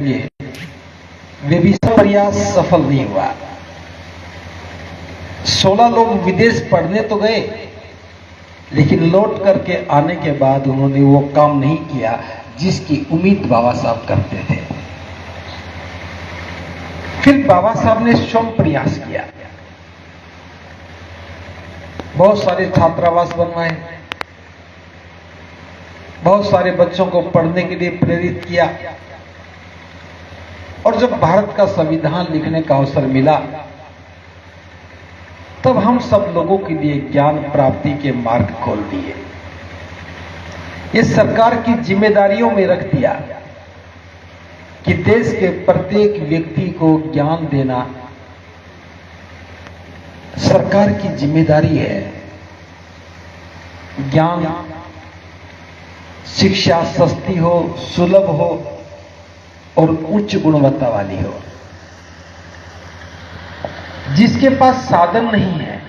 होंगे, वे भी प्रयास सफल नहीं हुआ। 16 लोग विदेश पढ़ने तो गए, लेकिन लौट करके आने के बाद उन्होंने वो काम नहीं किया जिसकी उम्मीद बाबा साहब करते थे। फिर बाबा साहब ने स्वयं प्रयास किया, बहुत सारे छात्रावास बनवाए, बहुत सारे बच्चों को पढ़ने के लिए प्रेरित किया, और जब भारत का संविधान लिखने का अवसर मिला, तब हम सब लोगों के लिए ज्ञान प्राप्ति के मार्ग खोल दिए। ये सरकार की जिम्मेदारियों में रख दिया कि देश के प्रत्येक व्यक्ति को ज्ञान देना सरकार की जिम्मेदारी है। ज्ञान शिक्षा सस्ती हो, सुलभ हो और उच्च गुणवत्ता वाली हो। जिसके पास साधन नहीं है,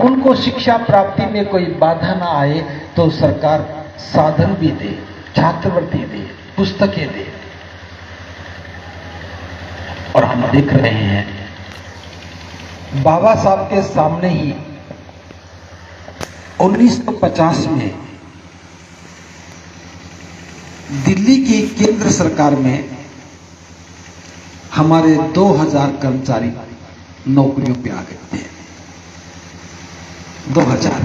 उनको शिक्षा प्राप्ति में कोई बाधा ना आए तो सरकार साधन भी दे, छात्रवृत्ति दे, पुस्तकें दे। और हम देख रहे हैं बाबा साहब के सामने ही 1950 में दिल्ली की केंद्र सरकार में हमारे 2000 कर्मचारी नौकरियों पे आ गए थे। 2000,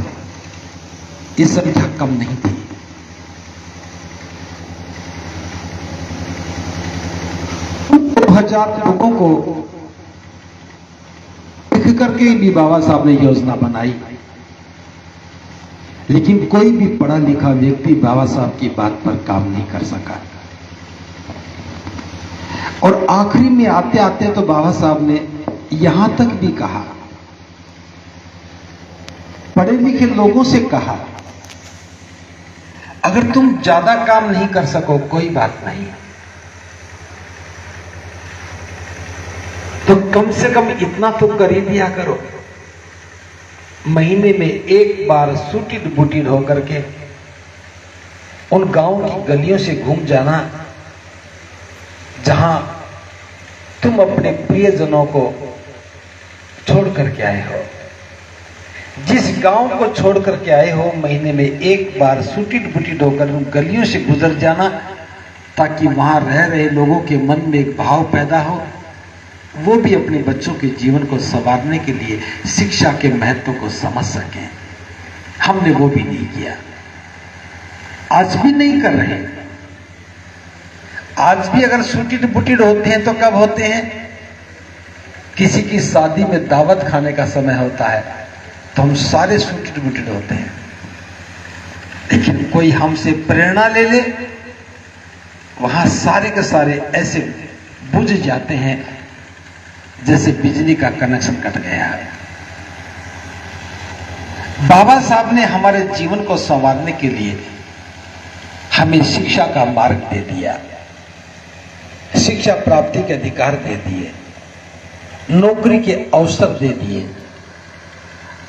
ये संख्या कम नहीं थी। उन 2000 लोगों को लिख करके भी बाबा साहब ने योजना बनाई, लेकिन कोई भी पढ़ा लिखा व्यक्ति बाबा साहब की बात पर काम नहीं कर सका। और आखिरी में आते आते तो बाबा साहब ने यहां तक भी कहा, पढ़े लिखे लोगों से कहा, अगर तुम ज्यादा काम नहीं कर सको कोई बात नहीं, तो कम से कम इतना तो कर ही दिया करो, महीने में एक बार सूटिड बूटिड होकर के उन गांव की गलियों से घूम जाना जहां तुम अपने प्रियजनों को छोड़ करके आए हो। जिस गांव को छोड़ करके आए हो, महीने में एक बार सूटिड बूटिड होकर उन गलियों से गुजर जाना, ताकि वहां रह रहे लोगों के मन में एक भाव पैदा हो, वो भी अपने बच्चों के जीवन को संवारने के लिए शिक्षा के महत्व को समझ सकें। हमने वो भी नहीं किया, आज भी नहीं कर रहे। आज भी अगर सूटिड बुटिड होते हैं तो कब होते हैं? किसी की शादी में दावत खाने का समय होता है तो हम सारे सूटिड बुटिड होते हैं, लेकिन कोई हमसे प्रेरणा ले ले, वहां सारे के सारे ऐसे बुझ जाते हैं जैसे बिजली का कनेक्शन कट गया है। बाबा साहब ने हमारे जीवन को संवारने के लिए हमें शिक्षा का मार्ग दे दिया, शिक्षा प्राप्ति के अधिकार दे दिए, नौकरी के अवसर दे दिए।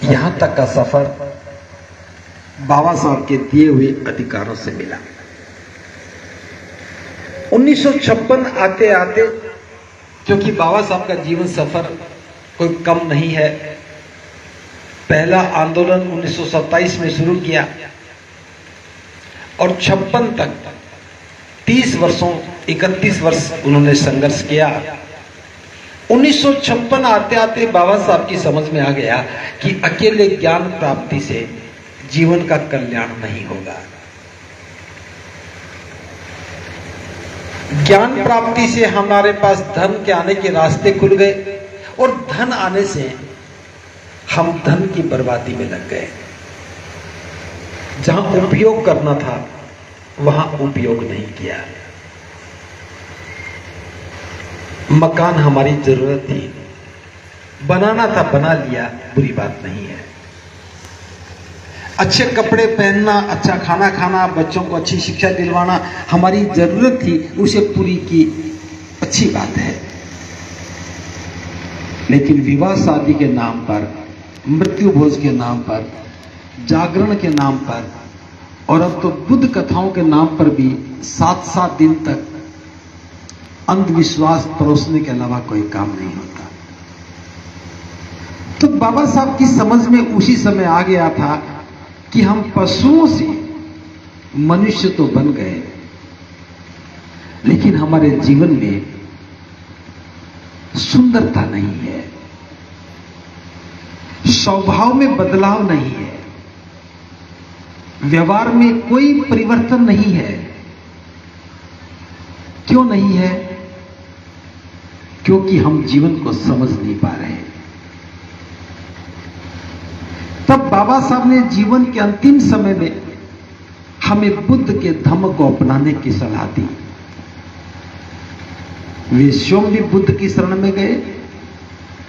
यहां तक का सफर बाबा साहब के दिए हुए अधिकारों से मिला। 1956 आते आते, क्योंकि बाबा साहब का जीवन सफर कोई कम नहीं है, पहला आंदोलन 1927 में शुरू किया और 56 तक 30 वर्षों 31 वर्ष उन्होंने संघर्ष किया। 1956 आते आते बाबा साहब की समझ में आ गया कि अकेले ज्ञान प्राप्ति से जीवन का कल्याण नहीं होगा। ज्ञान प्राप्ति से हमारे पास धन के आने के रास्ते खुल गए और धन आने से हम धन की बर्बादी में लग गए। जहां उपयोग करना था वहां उपयोग नहीं किया। मकान हमारी जरूरत थी, बनाना था बना लिया, बुरी बात नहीं है। अच्छे कपड़े पहनना, अच्छा खाना खाना, बच्चों को अच्छी शिक्षा दिलवाना हमारी जरूरत थी, उसे पूरी की, अच्छी बात है। लेकिन विवाह शादी के नाम पर, मृत्यु भोज के नाम पर, जागरण के नाम पर और अब तो बुद्ध कथाओं के नाम पर भी 7-7 दिन तक अंधविश्वास परोसने के अलावा कोई काम नहीं होता। तो बाबा साहब की समझ में उसी समय आ गया था कि हम पशुओं से मनुष्य तो बन गए, लेकिन हमारे जीवन में सुंदरता नहीं है, स्वभाव में बदलाव नहीं है, व्यवहार में कोई परिवर्तन नहीं है। क्यों नहीं है? क्योंकि हम जीवन को समझ नहीं पा रहे। तब बाबा साहब ने जीवन के अंतिम समय में हमें बुद्ध के धम्म को अपनाने की सलाह दी। वे स्वयं भी बुद्ध की शरण में गए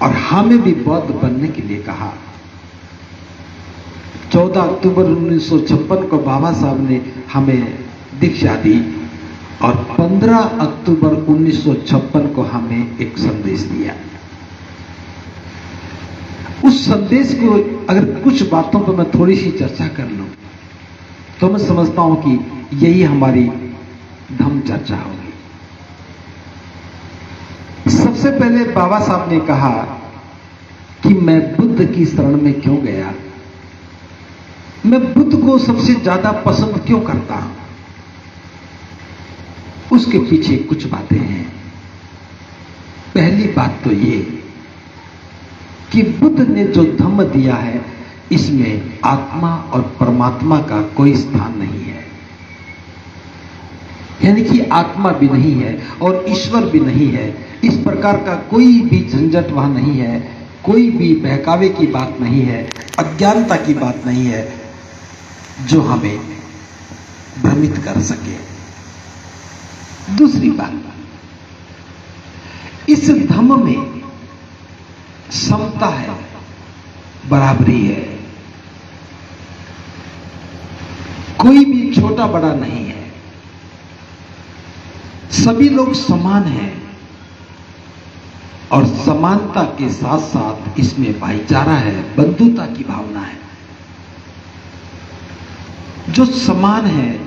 और हमें भी बौद्ध बनने के लिए कहा। 14 अक्टूबर 1956 को बाबा साहब ने हमें दीक्षा दी और 15 अक्टूबर 1956 को हमें एक संदेश दिया। उस संदेश को अगर कुछ बातों पर मैं थोड़ी सी चर्चा कर लूं तो मैं समझता हूं कि यही हमारी धम्म चर्चा होगी। सबसे पहले बाबा साहब ने कहा कि मैं बुद्ध की शरण में क्यों गया, मैं बुद्ध को सबसे ज्यादा पसंद क्यों करता हूं। उसके पीछे कुछ बातें हैं। पहली बात तो ये कि बुद्ध ने जो धम्म दिया है इसमें आत्मा और परमात्मा का कोई स्थान नहीं है, यानी कि आत्मा भी नहीं है और ईश्वर भी नहीं है। इस प्रकार का कोई भी झंझट वहां नहीं है, कोई भी बहकावे की बात नहीं है, अज्ञानता की बात नहीं है जो हमें भ्रमित कर सके। दूसरी बात, इस धम्म में समता है, बराबरी है, कोई भी छोटा बड़ा नहीं है, सभी लोग समान हैं और समानता के साथ साथ इसमें भाईचारा है, बंधुता की भावना है। जो समान है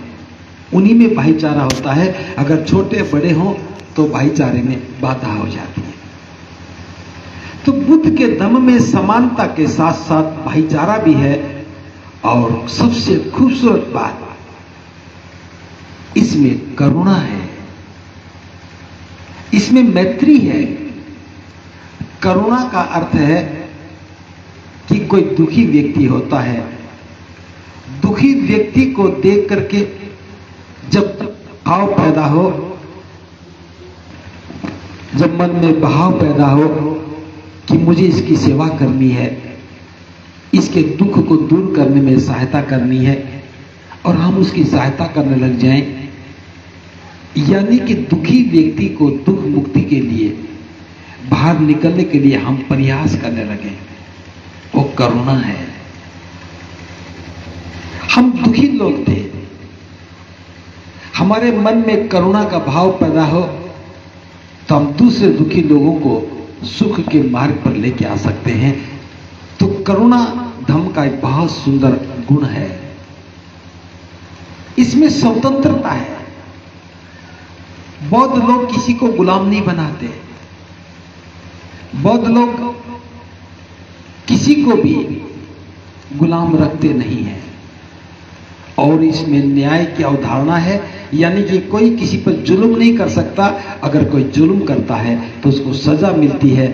उन्हीं में भाईचारा होता है, अगर छोटे बड़े हों तो भाईचारे में बाधा हो जाती है। तो बुद्ध के धम्म में समानता के साथ साथ भाईचारा भी है और सबसे खूबसूरत बात, इसमें करुणा है, इसमें मैत्री है। करुणा का अर्थ है कि कोई दुखी व्यक्ति होता है, दुखी व्यक्ति को देख करके जब भाव पैदा हो, जब मन में भाव पैदा हो कि मुझे इसकी सेवा करनी है, इसके दुख को दूर करने में सहायता करनी है और हम उसकी सहायता करने लग जाएं, यानी कि दुखी व्यक्ति को दुख मुक्ति के लिए बाहर निकलने के लिए हम प्रयास करने लगे, वो करुणा है। हम दुखी लोग थे, हमारे मन में करुणा का भाव पैदा हो तो हम दूसरे दुखी लोगों को सुख के मार्ग पर लेके आ सकते हैं। तो करुणा धम्म का एक बहुत सुंदर गुण है। इसमें स्वतंत्रता है। बौद्ध लोग किसी को गुलाम नहीं बनाते, बौद्ध लोग किसी को भी गुलाम रखते नहीं है और इसमें न्याय की अवधारणा है, यानी कि कोई किसी पर जुल्म नहीं कर सकता। अगर कोई जुल्म करता है तो उसको सजा मिलती है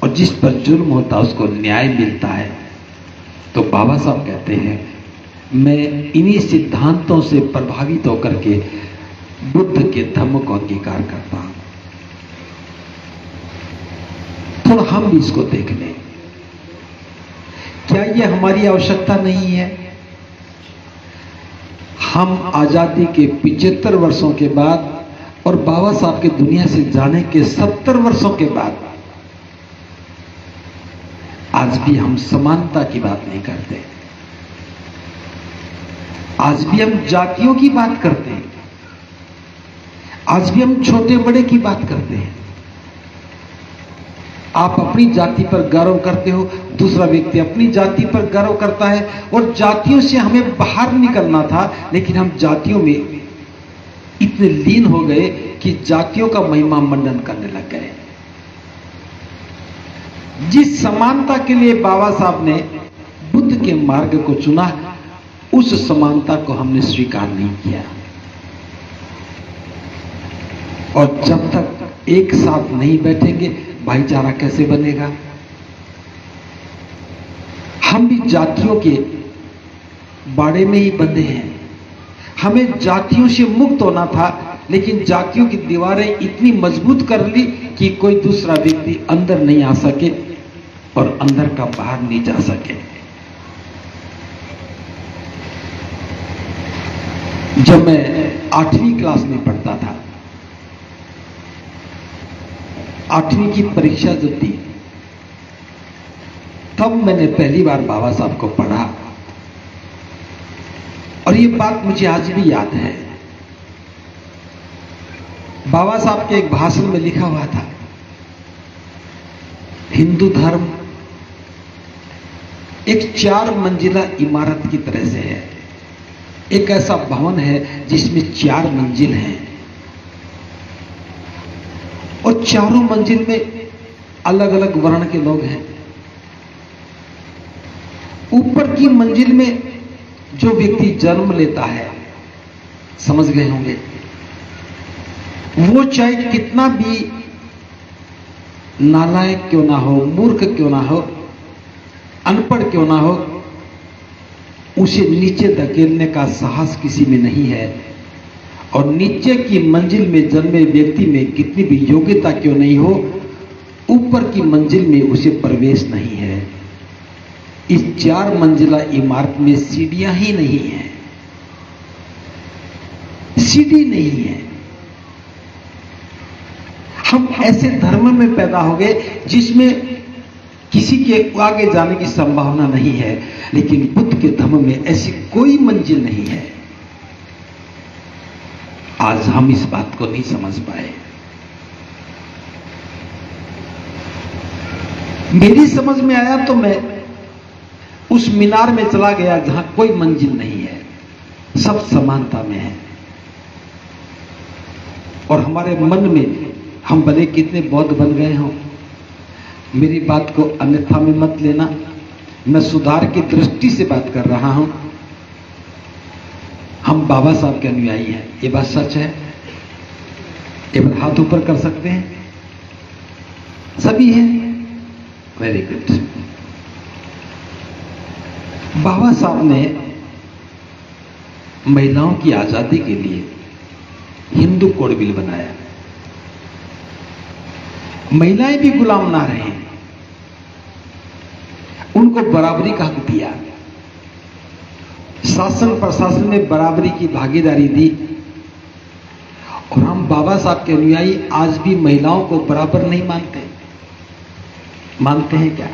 और जिस पर जुल्म होता है उसको न्याय मिलता है। तो बाबा साहब कहते हैं मैं इन्हीं सिद्धांतों से प्रभावित होकर के बुद्ध के धम्म को अंगीकार करता हूं। थोड़ा हम भी इसको देख लें, क्या यह हमारी आवश्यकता नहीं है? हम आजादी के 75 वर्षों के बाद और बाबा साहब के दुनिया से जाने के 70 वर्षों के बाद आज भी हम समानता की बात नहीं करते, आज भी हम जातियों की बात करते हैं, आज भी हम छोटे बड़े की बात करते हैं। आप अपनी जाति पर गर्व करते हो, दूसरा व्यक्ति अपनी जाति पर गर्व करता है और जातियों से हमें बाहर निकलना था, लेकिन हम जातियों में इतने लीन हो गए कि जातियों का महिमा मंडन करने लग गए। जिस समानता के लिए बाबा साहब ने बुद्ध के मार्ग को चुना, उस समानता को हमने स्वीकार नहीं किया। और जब तक एक साथ नहीं बैठेंगे, भाईचारा कैसे बनेगा? हम भी जातियों के बाड़े में ही बंधे हैं। हमें जातियों से मुक्त होना था, लेकिन जातियों की दीवारें इतनी मजबूत कर ली कि कोई दूसरा व्यक्ति अंदर नहीं आ सके और अंदर का बाहर नहीं जा सके। जब मैं 8वीं क्लास में पढ़ता था, 8वीं की परीक्षा जब दी, तब मैंने पहली बार बाबा साहब को पढ़ा। और ये बात मुझे आज भी याद है। बाबा साहब के एक भाषण में लिखा हुआ था, हिंदू धर्म एक 4 मंजिला इमारत की तरह से है। एक ऐसा भवन है जिसमें 4 मंजिल हैं और चारों मंजिल में अलग अलग वर्ण के लोग हैं। ऊपर की मंजिल में जो व्यक्ति जन्म लेता है, समझ गए होंगे, वो चाहे कितना भी नालायक क्यों ना हो, मूर्ख क्यों ना हो, अनपढ़ क्यों ना हो, उसे नीचे धकेलने का साहस किसी में नहीं है। और नीचे की मंजिल में जन्मे व्यक्ति में कितनी भी योग्यता क्यों नहीं हो, ऊपर की मंजिल में उसे प्रवेश नहीं है। इस 4 मंजिला इमारत में सीढ़ियां ही नहीं है, सीढ़ी नहीं है। हम ऐसे धर्म में पैदा हो गए जिसमें किसी के आगे जाने की संभावना नहीं है, लेकिन बुद्ध के धर्म में ऐसी कोई मंजिल नहीं है। आज हम इस बात को नहीं समझ पाए। मेरी समझ में आया तो मैं उस मीनार में चला गया जहां कोई मंजिल नहीं है, सब समानता में है। और हमारे मन में हम भले कितने बौद्ध बन गए हों, मेरी बात को अन्यथा में मत लेना, मैं सुधार की दृष्टि से बात कर रहा हूं। हम बाबा साहब के अनुयायी हैं, ये बात सच है। एक बार हाथ ऊपर कर सकते हैं? सभी हैं? Very good. बाबा साहब ने महिलाओं की आजादी के लिए हिंदू कोड बिल बनाया। महिलाएं भी गुलाम ना रहें, उनको बराबरी का हक दिया, शासन प्रशासन में बराबरी की भागीदारी दी। और हम बाबा साहब के अनुयायी आज भी महिलाओं को बराबर नहीं मानते। मानते हैं क्या?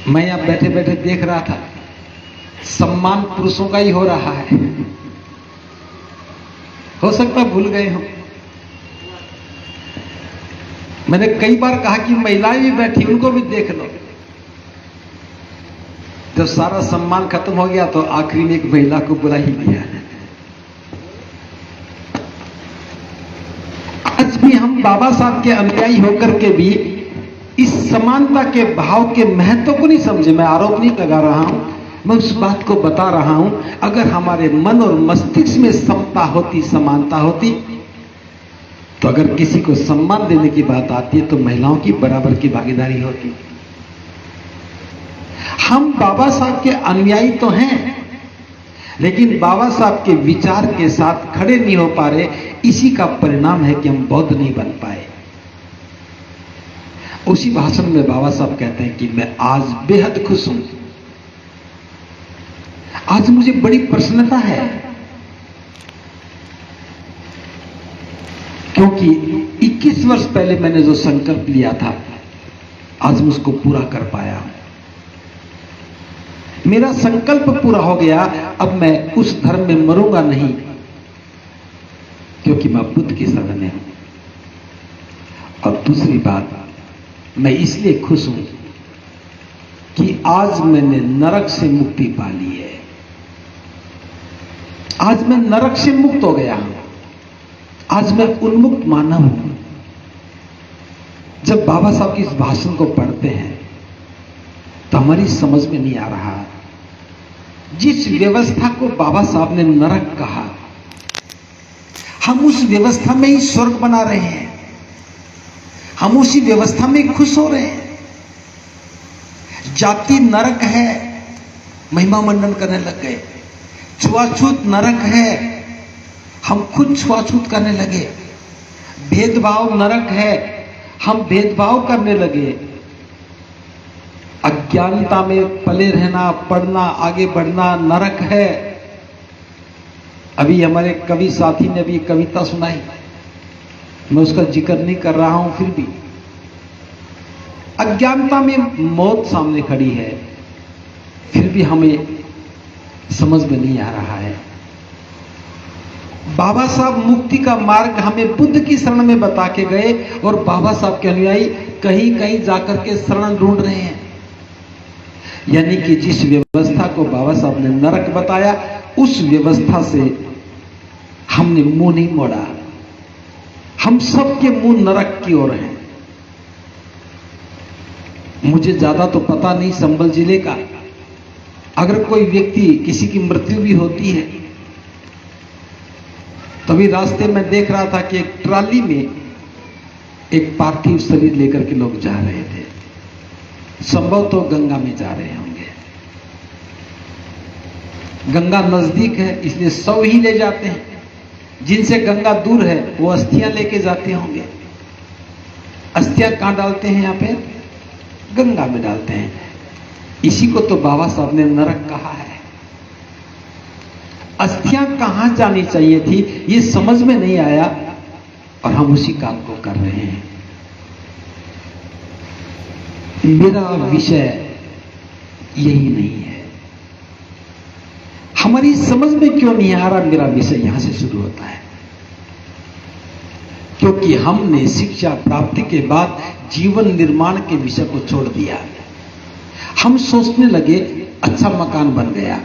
मैं यहां बैठे बैठे देख रहा था, सम्मान पुरुषों का ही हो रहा है। हो सकता भूल गए हो। मैंने कई बार कहा कि महिलाएं भी बैठी, उनको भी देख लो। जब सारा सम्मान खत्म हो गया तो आखिरी में एक महिला को बुला ही लिया। आज भी हम बाबा साहब के अनुयायी होकर के भी इस समानता के भाव के महत्व को नहीं समझे। मैं आरोप नहीं लगा रहा हूं, मैं उस बात को बता रहा हूं। अगर हमारे मन और मस्तिष्क में समता होती, समानता होती, तो अगर किसी को सम्मान देने की बात आती है तो महिलाओं की बराबर की भागीदारी होती। हम बाबा साहब के अनुयायी तो हैं, लेकिन बाबा साहब के विचार के साथ खड़े नहीं हो पा रहे। इसी का परिणाम है कि हम बौद्ध नहीं बन पाए। उसी भाषण में बाबा साहब कहते हैं कि मैं आज बेहद खुश हूं। आज मुझे बड़ी प्रसन्नता है, क्योंकि 21 वर्ष पहले मैंने जो संकल्प लिया था, आज मैं उसको पूरा कर पाया। मेरा संकल्प पूरा हो गया। अब मैं उस धर्म में मरूंगा नहीं, क्योंकि मैं बुद्ध की शरण में हूं। और दूसरी बात, मैं इसलिए खुश हूं कि आज मैंने नरक से मुक्ति पा ली है। आज मैं नरक से मुक्त हो गया हूं। आज मैं उन्मुक्त मानव हूं। जब बाबा साहब की इस भाषण को पढ़ते हैं तो हमारी समझ में नहीं आ रहा, जिस व्यवस्था को बाबा साहब ने नरक कहा, हम उस व्यवस्था में ही स्वर्ग बना रहे हैं, हम उसी व्यवस्था में खुश हो रहे हैं। जाति नरक है, महिमा मंडन करने लग गए। छुआछूत नरक है, हम खुद छुआछूत करने लगे। भेदभाव नरक है, हम भेदभाव करने लगे। अज्ञानता में पले रहना, पढ़ना, आगे बढ़ना नरक है। अभी हमारे कवि साथी ने अभी कविता सुनाई, मैं उसका जिक्र नहीं कर रहा हूं, फिर भी अज्ञानता में मौत सामने खड़ी है, फिर भी हमें समझ में नहीं आ रहा है। बाबा साहब मुक्ति का मार्ग हमें बुद्ध की शरण में बता के गए और बाबा साहब के अनुयायी कहीं कहीं जाकर के शरण ढूंढ रहे हैं। यानी कि जिस व्यवस्था को बाबा साहब ने नरक बताया, उस व्यवस्था से हमने मुंह नहीं मोड़ा। हम सबके मुंह नरक की ओर हैं। मुझे ज्यादा तो पता नहीं संभल जिले का, अगर कोई व्यक्ति किसी की मृत्यु भी होती है, तभी रास्ते में देख रहा था कि एक ट्राली में एक पार्थिव शरीर लेकर के लोग जा रहे थे। संभव तो गंगा में जा रहे होंगे। गंगा नजदीक है इसलिए 100 ही ले जाते हैं, जिनसे गंगा दूर है वो अस्थियां लेके जाते होंगे। अस्थियां कहां डालते हैं? यहां पे गंगा में डालते हैं। इसी को तो बाबा साहब ने नरक कहा है। अस्थियां कहां जानी चाहिए थी ये समझ में नहीं आया और हम उसी काम को कर रहे हैं। मेरा विषय यही नहीं है। हमारी समझ में क्यों नहीं आ रहा? मेरा विषय यहां से शुरू होता है, क्योंकि हमने शिक्षा प्राप्ति के बाद जीवन निर्माण के विषय को छोड़ दिया। हम सोचने लगे अच्छा मकान बन गया,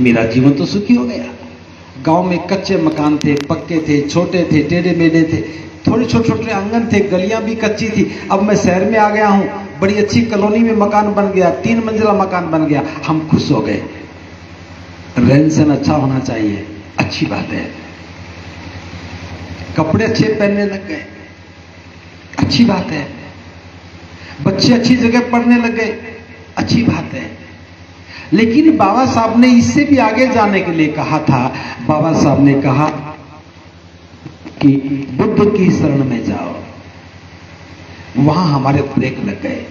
मेरा जीवन तो सुखी हो गया। गांव में कच्चे मकान थे, पक्के थे, छोटे थे, टेढ़े मेढ़े थे, थोड़े छोटे छोटे आंगन थे, गलियां भी कच्ची थी। अब मैं शहर में आ गया हूं, बड़ी अच्छी कॉलोनी में मकान बन गया, 3 मंजिला मकान बन गया। हम खुश हो गए। रहन सहन अच्छा होना चाहिए, अच्छी बात है। कपड़े अच्छे पहनने लग गए, अच्छी बात है। बच्चे अच्छी जगह पढ़ने लग गए, अच्छी बात है। लेकिन बाबा साहब ने इससे भी आगे जाने के लिए कहा था। बाबा साहब ने कहा कि बुद्ध की शरण में जाओ। वहां हमारे ब्रेक लग गए।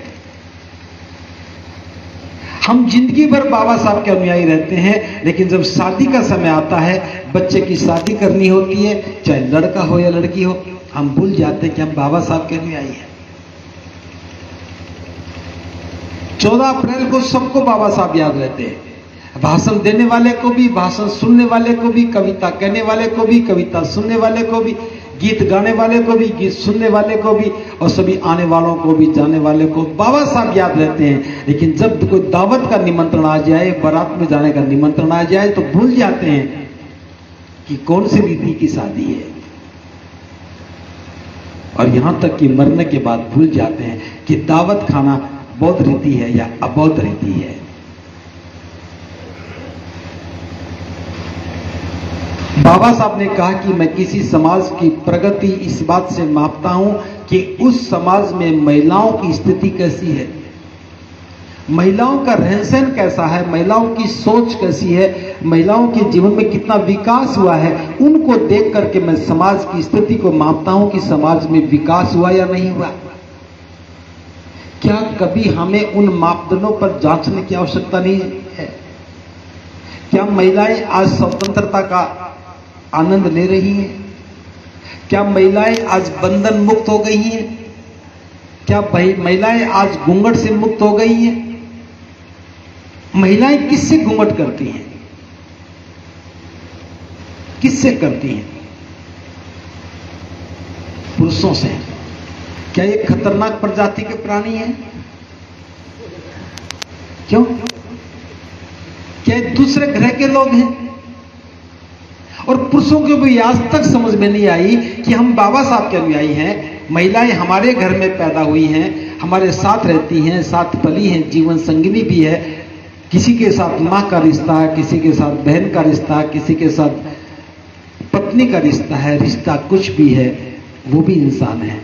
हम जिंदगी भर बाबा साहब के अनुयायी रहते हैं, लेकिन जब शादी का समय आता है, बच्चे की शादी करनी होती है, चाहे लड़का हो या लड़की हो, हम भूल जाते हैं कि हम बाबा साहब के अनुयायी हैं। 14 अप्रैल को सबको बाबा साहब याद रहते हैं। भाषण देने वाले को भी, भाषण सुनने वाले को भी, कविता कहने वाले को भी, कविता सुनने वाले को भी, गीत गाने वाले को भी, गीत सुनने वाले को भी, और सभी आने वालों को भी, जाने वाले को बाबा साहब याद रहते हैं। लेकिन जब कोई दावत का निमंत्रण आ जाए, बारात में जाने का निमंत्रण आ जाए, तो भूल जाते हैं कि कौन सी रीति की शादी है। और यहां तक कि मरने के बाद भूल जाते हैं कि दावत खाना बौद्ध रीति है या अबौद्ध रीति है। बाबा साहब ने कहा कि मैं किसी समाज की प्रगति इस बात से मापता हूं कि उस समाज में महिलाओं की स्थिति कैसी है, महिलाओं का रहन सहन कैसा है, महिलाओं की सोच कैसी है, महिलाओं के जीवन में कितना विकास हुआ है। उनको देख करके मैं समाज की स्थिति को मापता हूं कि समाज में विकास हुआ या नहीं हुआ। क्या कभी हमें उन मापदंडों पर जांचने की आवश्यकता नहीं है? क्या महिलाएं आज स्वतंत्रता का आनंद ले रही हैं? क्या महिलाएं आज बंधन मुक्त हो गई हैं? क्या महिलाएं आज घूंघट से मुक्त हो गई हैं? महिलाएं किससे घूंघट करती हैं? किससे करती हैं? पुरुषों से। क्या ये खतरनाक प्रजाति के प्राणी हैं? क्यों? क्या ये दूसरे ग्रह के लोग हैं? और पुरुषों को भी आज तक समझ में नहीं आई कि हम बाबा साहब के अनुयायी हैं। महिलाएं हमारे घर में पैदा हुई हैं, हमारे साथ रहती हैं, साथ पली हैं, जीवन संगिनी भी है। किसी के साथ माँ का रिश्ता है, किसी के साथ बहन का रिश्ता है, किसी के साथ पत्नी का रिश्ता है। रिश्ता कुछ भी है, वो भी इंसान है।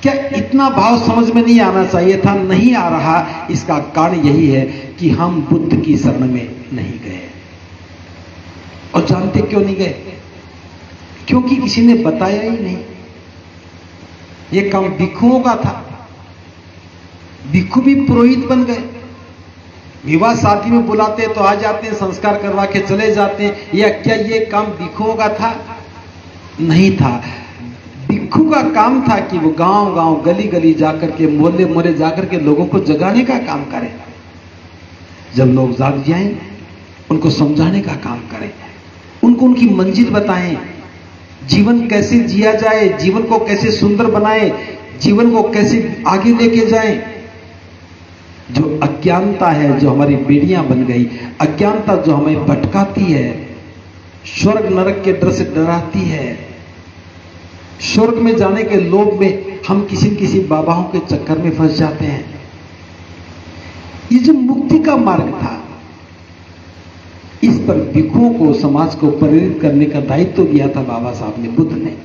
क्या इतना भाव समझ में नहीं आना चाहिए था? नहीं आ रहा। इसका कारण यही है कि हम बुद्ध की शरण में नहीं गए। और जानते क्यों नहीं गए? क्योंकि किसी ने बताया ही नहीं। ये काम भिक्षुओं का था। भिक्षु भी पुरोहित बन गए। विवाह शादी में बुलाते तो आ जाते हैं, संस्कार करवा के चले जाते हैं। या क्या ये काम भिक्षुओं का था? नहीं था। भिक्षु का काम था कि वो गांव गांव, गली गली जाकर के, मोहल्ले मोहल्ले जाकर के लोगों को जगाने का काम करे। जब लोग जाग जाएं, उनको समझाने का काम करें, उनको उनकी मंजिल बताएं, जीवन कैसे जिया जाए, जीवन को कैसे सुंदर बनाएं, जीवन को कैसे आगे लेके जाएं। जो अज्ञानता है, जो हमारी बेड़ियां बन गई, अज्ञानता जो हमें भटकाती है, स्वर्ग नरक के डर से डराती है, स्वर्ग में जाने के लोभ में हम किसी किसी बाबाओं के चक्कर में फंस जाते हैं। ये जो मुक्ति का मार्ग था, इस पर भिक्षुओं को, समाज को प्रेरित करने का दायित्व दिया था बाबा साहब ने, बुद्ध ने।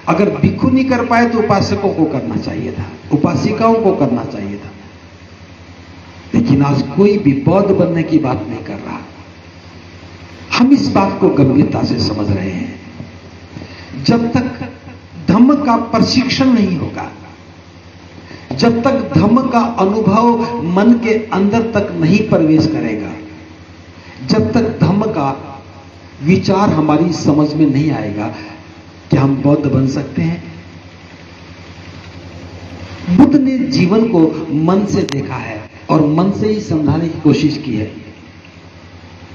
अगर भिक्षु नहीं कर पाए तो उपासकों को करना चाहिए था, उपासिकाओं को करना चाहिए था। लेकिन आज कोई भी बौद्ध बनने की बात नहीं कर रहा। हम इस बात को गंभीरता से समझ रहे हैं। जब तक धम्म का प्रशिक्षण नहीं होगा, जब तक धम्म का अनुभव मन के अंदर तक नहीं प्रवेश करेगा, जब तक धम्म का विचार हमारी समझ में नहीं आएगा, क्या हम बौद्ध बन सकते हैं? बुद्ध ने जीवन को मन से देखा है और मन से ही समझाने की कोशिश की है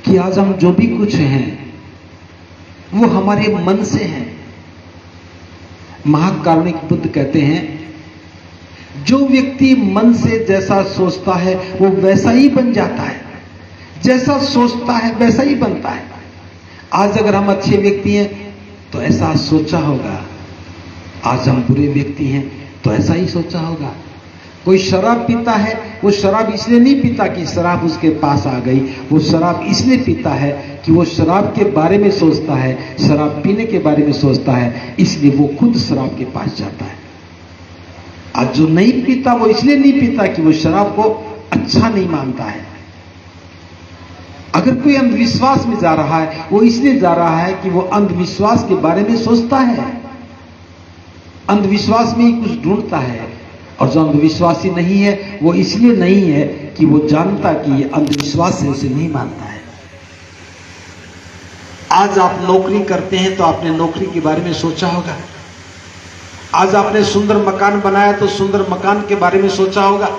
कि आज हम जो भी कुछ हैं वो हमारे मन से हैं। महाकारुणिक बुद्ध कहते हैं, जो व्यक्ति मन से जैसा सोचता है वो वैसा ही बन जाता है, जैसा सोचता है वैसा ही बनता है। आज अगर हम अच्छे व्यक्ति हैं तो ऐसा सोचा होगा, आज हम बुरे व्यक्ति हैं तो ऐसा ही सोचा होगा। कोई शराब पीता है, वो शराब इसलिए नहीं पीता कि शराब उसके पास आ गई, वो शराब इसलिए पीता है कि वो शराब के बारे में सोचता है, शराब पीने के बारे में सोचता है, इसलिए वो खुद शराब के पास जाता है। आज जो नहीं पीता वो इसलिए नहीं पीता कि वो शराब को अच्छा नहीं मानता है। अगर कोई अंधविश्वास में जा रहा है, वो इसलिए जा रहा है कि वो अंधविश्वास के बारे में सोचता है, अंधविश्वास में ही कुछ ढूंढता है। और जो अंधविश्वासी नहीं है वो इसलिए नहीं है कि वो जानता कि ये अंधविश्वास है, उसे नहीं मानता है। आज आप नौकरी करते हैं तो आपने नौकरी के बारे में सोचा होगा। आज आपने सुंदर मकान बनाया तो सुंदर मकान के बारे में सोचा होगा।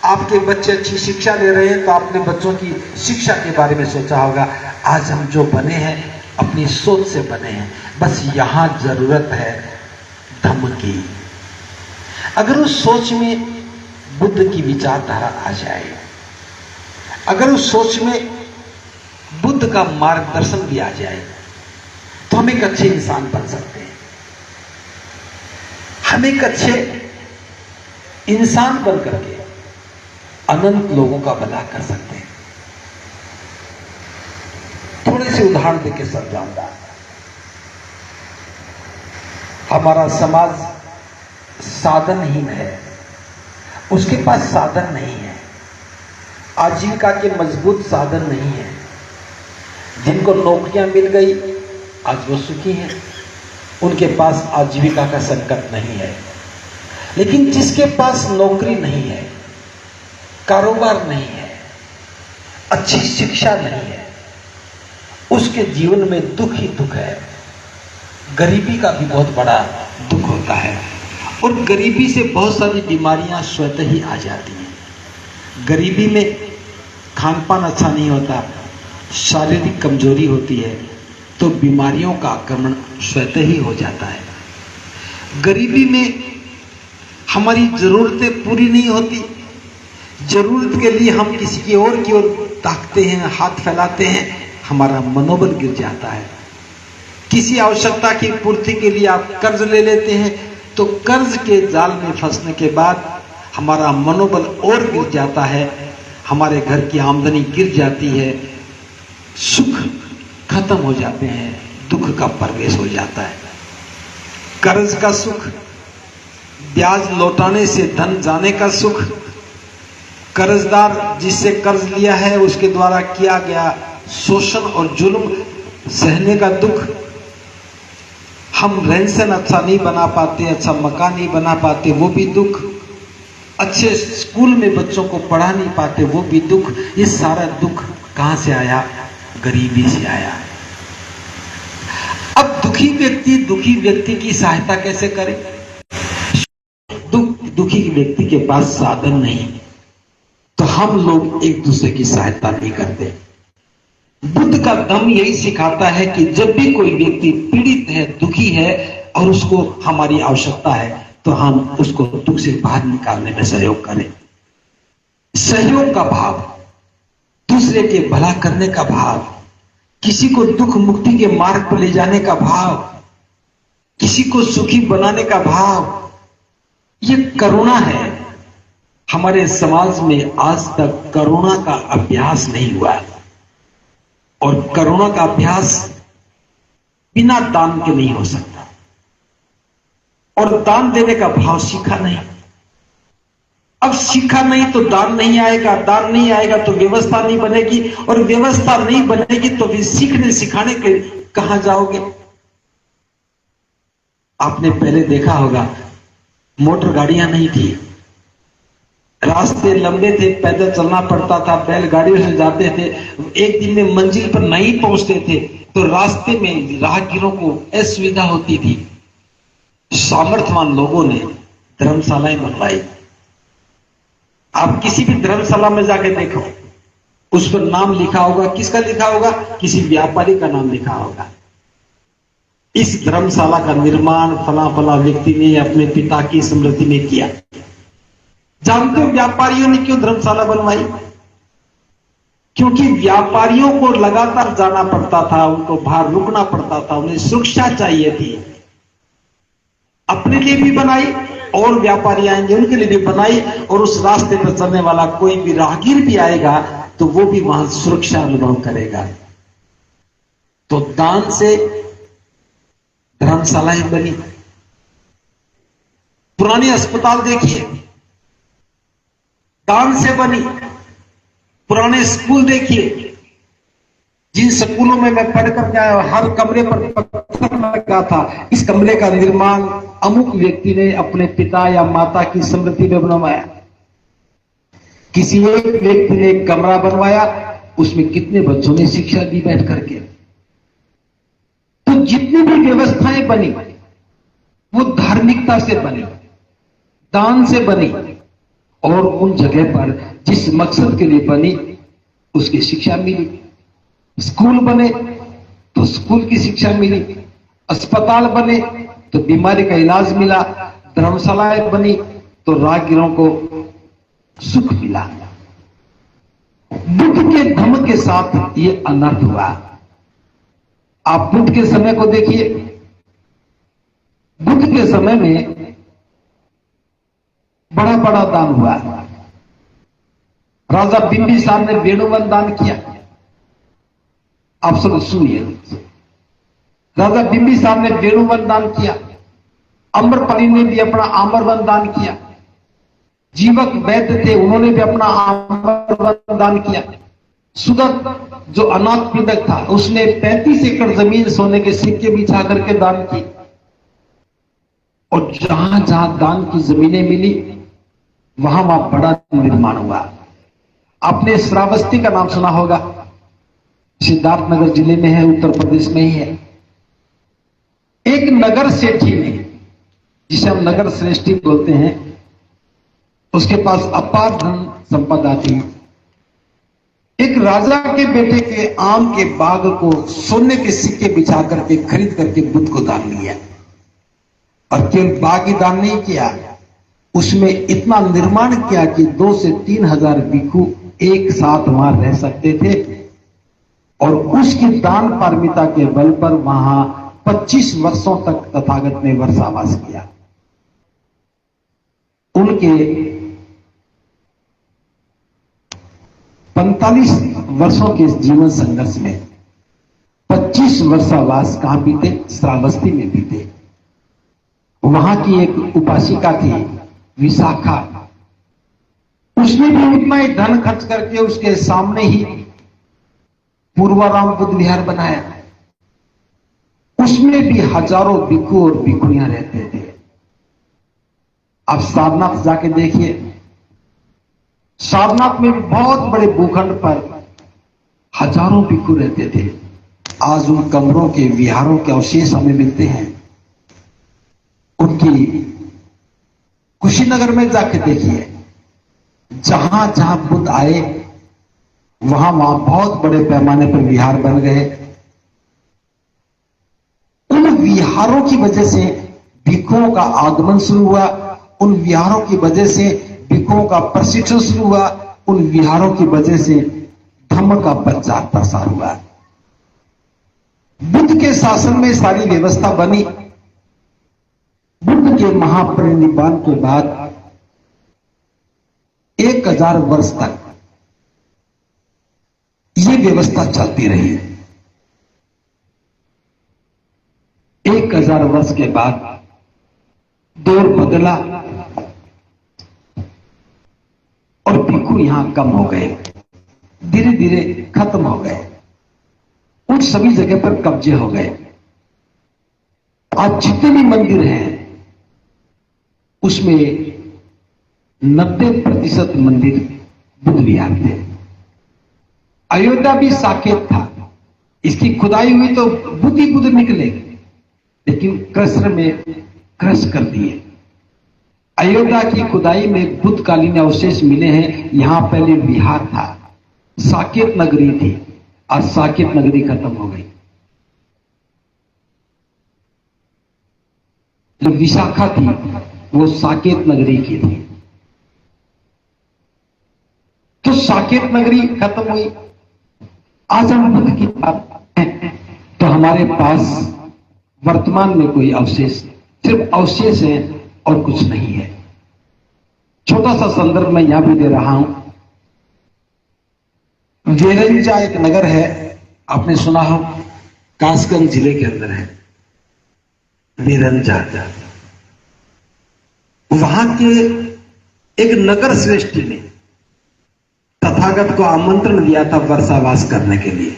आपके बच्चे अच्छी शिक्षा ले रहे हैं तो आपने बच्चों की शिक्षा के बारे में सोचा होगा। आज हम जो बने हैं अपनी सोच से बने हैं। बस यहां जरूरत है धम्म की। अगर उस सोच में बुद्ध की विचारधारा आ जाए, अगर उस सोच में बुद्ध का मार्गदर्शन भी आ जाए, तो हम एक अच्छे इंसान बन सकते हैं। हम एक अच्छे इंसान बन करके अनंत लोगों का भला कर सकते हैं। थोड़े से उदाहरण देके समझाऊंगा। हमारा समाज साधनहीन है, उसके पास साधन नहीं है, आजीविका के मजबूत साधन नहीं है। जिनको नौकरियां मिल गई आज वो सुखी हैं, उनके पास आजीविका का संकट नहीं है। लेकिन जिसके पास नौकरी नहीं है, कारोबार नहीं है, अच्छी शिक्षा नहीं है, उसके जीवन में दुख ही दुख है। गरीबी का भी बहुत बड़ा दुख होता है और गरीबी से बहुत सारी बीमारियां स्वतः ही आ जाती हैं। गरीबी में खान पान अच्छा नहीं होता, शारीरिक कमजोरी होती है, तो बीमारियों का आक्रमण स्वतः ही हो जाता है। गरीबी में हमारी जरूरतें पूरी नहीं होती, जरूरत के लिए हम किसी की ओर ताकते हैं, हाथ फैलाते हैं, हमारा मनोबल गिर जाता है। किसी आवश्यकता की पूर्ति के लिए आप कर्ज ले लेते हैं, तो कर्ज के जाल में फंसने के बाद हमारा मनोबल और गिर जाता है, हमारे घर की आमदनी गिर जाती है, सुख खत्म हो जाते हैं, दुख का प्रवेश हो जाता है। कर्ज का सुख, ब्याज लौटाने से धन जाने का सुख, कर्जदार जिससे कर्ज लिया है उसके द्वारा किया गया शोषण और जुल्म सहने का दुख, हम रहन सहन अच्छा नहीं बना पाते, अच्छा मकान नहीं बना पाते, वो भी दुख, अच्छे स्कूल में बच्चों को पढ़ा नहीं पाते, वो भी दुख। ये सारा दुख कहां से आया? गरीबी से आया। अब दुखी व्यक्ति की सहायता कैसे करे? दुखी व्यक्ति के पास साधन नहीं, तो हम लोग एक दूसरे की सहायता नहीं करते। बुद्ध का धम्म यही सिखाता है कि जब भी कोई व्यक्ति पीड़ित है, दुखी है और उसको हमारी आवश्यकता है, तो हम उसको दुख से बाहर निकालने में सहयोग करें। सहयोग का भाव, दूसरे के भला करने का भाव, किसी को दुख मुक्ति के मार्ग पर ले जाने का भाव, किसी को सुखी बनाने का भाव, ये करुणा है। हमारे समाज में आज तक करुणा का अभ्यास नहीं हुआ, और करुणा का अभ्यास बिना दान के नहीं हो सकता, और दान देने का भाव सीखा नहीं। अब सीखा नहीं तो दान नहीं आएगा, दान नहीं आएगा तो व्यवस्था नहीं बनेगी, और व्यवस्था नहीं बनेगी तो फिर सीखने सिखाने के कहां जाओगे? आपने पहले देखा होगा, मोटर गाड़ियां नहीं थी, रास्ते लंबे थे, पैदल चलना पड़ता था, बैलगाड़ियों से जाते थे, एक दिन में मंजिल पर नहीं पहुंचते थे तो रास्ते में राहगीरों को असुविधा होती थी। सामर्थ्यवान लोगों ने धर्मशालाएं बनवाई। आप किसी भी धर्मशाला में जाके देखो, उस पर नाम लिखा होगा, किसका लिखा होगा? किसी व्यापारी का नाम लिखा होगा। इस धर्मशाला का निर्माण फला फला व्यक्ति ने अपने पिता की स्मृति में किया। जानते हो व्यापारियों ने क्यों धर्मशाला बनवाई? क्योंकि व्यापारियों को लगातार जाना पड़ता था, उनको बाहर रुकना पड़ता था, उन्हें सुरक्षा चाहिए थी। अपने लिए भी बनाई और व्यापारी आएंगे उनके लिए भी बनाई, और उस रास्ते पर चलने वाला कोई भी राहगीर भी आएगा तो वो भी वहां सुरक्षा अनुभव करेगा। तो दान से धर्मशालाएं बनी। पुराने अस्पताल देखिए, दान से बनी। पुराने स्कूल देखिए, जिन स्कूलों में मैं पढ़ कर आया, हर कमरे पर पत्थर लगा था, इस कमरे का निर्माण अमुक व्यक्ति ने अपने पिता या माता की स्मृति में बनवाया। किसी एक व्यक्ति ने कमरा बनवाया, उसमें कितने बच्चों ने शिक्षा दी बैठ करके। तो जितनी भी व्यवस्थाएं बनी वो धार्मिकता से बनी, दान से बनी, और उन जगह पर जिस मकसद के लिए बनी उसकी शिक्षा मिली। स्कूल बने तो स्कूल की शिक्षा मिली, अस्पताल बने तो बीमारी का इलाज मिला, धर्मशालाएं बनी तो राहगीरों को सुख मिला। बुद्ध के धम्म के साथ ये अनर्थ हुआ। आप बुद्ध के समय को देखिए। बुद्ध के समय में बड़ा बड़ा दान हुआ। राजा बिंबिसार ने वेणुवन दान किया। आप सब सुनिए, राजा बिंबिसार ने वेणुवन दान किया। अम्रपाली ने भी अपना आम्रवन दान किया। जीवक वैद्य थे, उन्होंने भी अपना आम्रवन दान किया। सुदत्त जो अनाथ पीड़क था, उसने 35 एकड़ जमीन सोने के सिक्के बिछा करके दान की। और जहां जहां दान की जमीनें मिली वहां वहां बड़ा निर्माण हुआ। आपने श्रावस्ती का नाम सुना होगा, सिद्धार्थनगर जिले में है, उत्तर प्रदेश में ही है। एक नगर सेठी ने, जिसे हम नगर श्रेष्ठी बोलते हैं, उसके पास अपार धन संपदा थी। एक राजा के बेटे के आम के बाग को सोने के सिक्के बिछा करके खरीद करके बुद्ध को दान दिया। और केवल बाग ही दान नहीं किया, उसमें इतना निर्माण किया कि 2 से 3 हजार भिक्षु एक साथ वहां रह सकते थे। और उसकी दान पारमिता के बल पर वहां 25 वर्षों तक तथागत ने वर्षावास किया। उनके 45 वर्षों के जीवन संघर्ष में 25 वर्षावास कहां बीते? श्रावस्ती में बीते। वहां की एक उपासिका थी विशाखा, उसने भी उतना ही धन खर्च करके उसके सामने ही पूर्वाराम बुद्ध विहार बनाया। उसमें भी हजारों भिक्षु और भिक्षुणियां रहते थे। आप सारनाथ जाके देखिए, सारनाथ में भी बहुत बड़े भूखंड पर हजारों भिक्षु रहते थे। आज उन कमरों के विहारों के अवशेष हमें मिलते हैं। उनकी कुशीनगर में जाके देखिए, जहां जहां बुद्ध आए वहां वहां बहुत बड़े पैमाने पर विहार बन गए। उन विहारों की वजह से भिक्षुओं का आगमन शुरू हुआ, उन विहारों की वजह से भिक्षुओं का प्रशिक्षण शुरू हुआ, उन विहारों की वजह से धर्म का प्रचार प्रसार हुआ। बुद्ध के शासन में सारी व्यवस्था बनी। बुद्ध के महापरिनिर्वाण के बाद 1000 वर्ष तक यह व्यवस्था चलती रही। 1000 वर्ष के बाद दौर बदला और भिक्षु यहां कम हो गए, धीरे धीरे खत्म हो गए, उन सभी जगह पर कब्जे हो गए। आज जितने भी मंदिर हैं उसमें 90% मंदिर बुद्ध विहार थे। अयोध्या भी साकेत था, इसकी खुदाई हुई तो बुद्ध ही बुद्ध निकले, लेकिन क्रशर में क्रश कर दिए। अयोध्या की खुदाई में बुद्धकालीन अवशेष मिले हैं। यहां पहले विहार था, साकेत नगरी थी, आज साकेत नगरी खत्म हो गई। जो विशाखा थी वो साकेत नगरी की थी। तो साकेत नगरी खत्म हुई। आज हम बुद्ध की बात हैं तो हमारे पास वर्तमान में कोई अवशेष, सिर्फ अवशेष है और कुछ नहीं है। छोटा सा संदर्भ मैं यहां भी दे रहा हूं। वेरंजा एक नगर है, आपने सुना हो, कासगंज जिले के अंदर है वेरंजा। वहां के एक नगर श्रेष्ठी ने तथागत को आमंत्रण दिया था वर्षावास करने के लिए,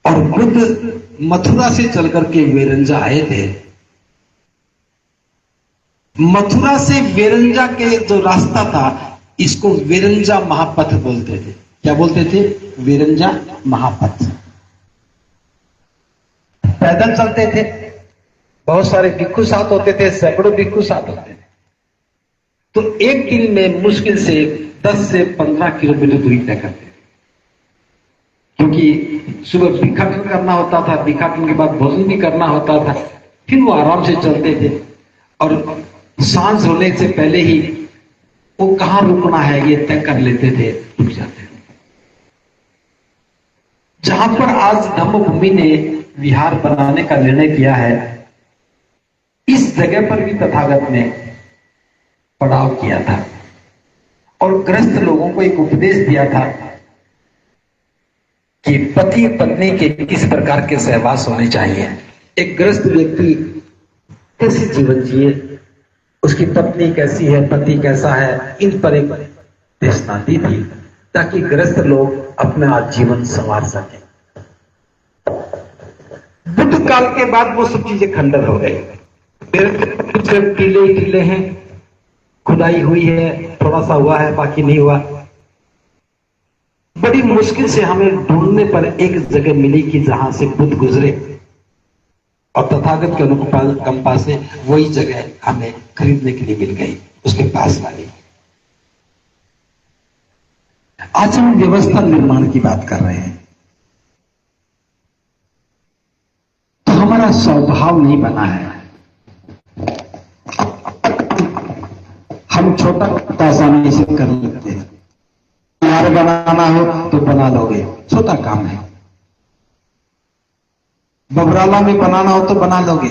और बुद्ध मथुरा से चलकर के वेरंजा आए थे। मथुरा से वेरंजा के जो रास्ता था इसको वेरंजा महापथ बोलते थे। क्या बोलते थे? वेरंजा महापथ। पैदल चलते थे, बहुत सारे भिक्षु साथ होते थे, सैकड़ों भिक्षु साथ होते थे। तो एक दिन में मुश्किल से 10 से 15 किलोमीटर दूरी तय करते थे, क्योंकि सुबह भिक्षाटन करना होता था, भिक्षाटन के बाद भोजन भी करना होता था, फिर वो आराम से चलते थे और सांझ होने से पहले ही वो कहां रुकना है ये तय कर लेते थे, रुक जाते थे। जहां पर आज धम्मभूमि ने विहार बनाने का निर्णय किया है, इस जगह पर भी तथागत ने पड़ाव किया था और ग्रस्त लोगों को एक उपदेश दिया था कि पति पत्नी के किस प्रकार के सहवास होने चाहिए, एक ग्रस्त व्यक्ति कैसे जीवन जिए, उसकी पत्नी कैसी है, पति कैसा है, इन पर एक देशना दी थी ताकि ग्रस्त लोग अपना जीवन संवार सकें। बुद्ध काल के बाद वो सब चीजें खंडर हो गई। कुछ टीले टीले हैं, खुदाई हुई है, थोड़ा सा हुआ है, बाकी नहीं हुआ। बड़ी मुश्किल से हमें ढूंढने पर एक जगह मिली कि जहां से बुद्ध गुजरे, और तथागत के अनुकंपा से वही जगह हमें खरीदने के लिए मिल गई, उसके पास वाली। आज हम व्यवस्था निर्माण की बात कर रहे हैं, तो हमारा स्वभाव नहीं बना है। हम छोटा आसानी से कर लेते हैं। घर बनाना हो तो बना लोगे, छोटा काम है। बबराला में बनाना हो तो बना लोगे।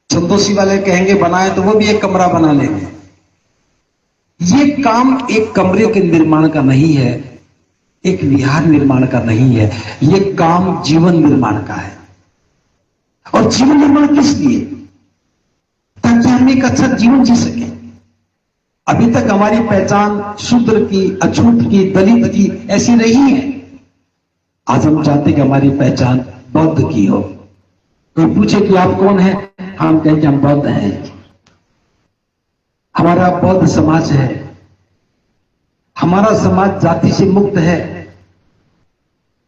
चंदोसी वाले कहेंगे बनाए तो वो भी एक कमरा बना लेंगे। ये काम एक कमरे के निर्माण का नहीं है, एक विहार निर्माण का नहीं है, ये काम जीवन निर्माण का है। और जीवन निर्माण किस लिए? ताकि हम एक अच्छा जीवन जी सके। अभी तक हमारी पहचान शूद्र की, अछूत की, दलित की ऐसी नहीं है। आज हम चाहते कि हमारी पहचान बौद्ध की हो। कोई पूछे कि आप कौन हैं, हम कहें कि हम बौद्ध हैं। हमारा बौद्ध समाज है, हमारा समाज जाति से मुक्त है,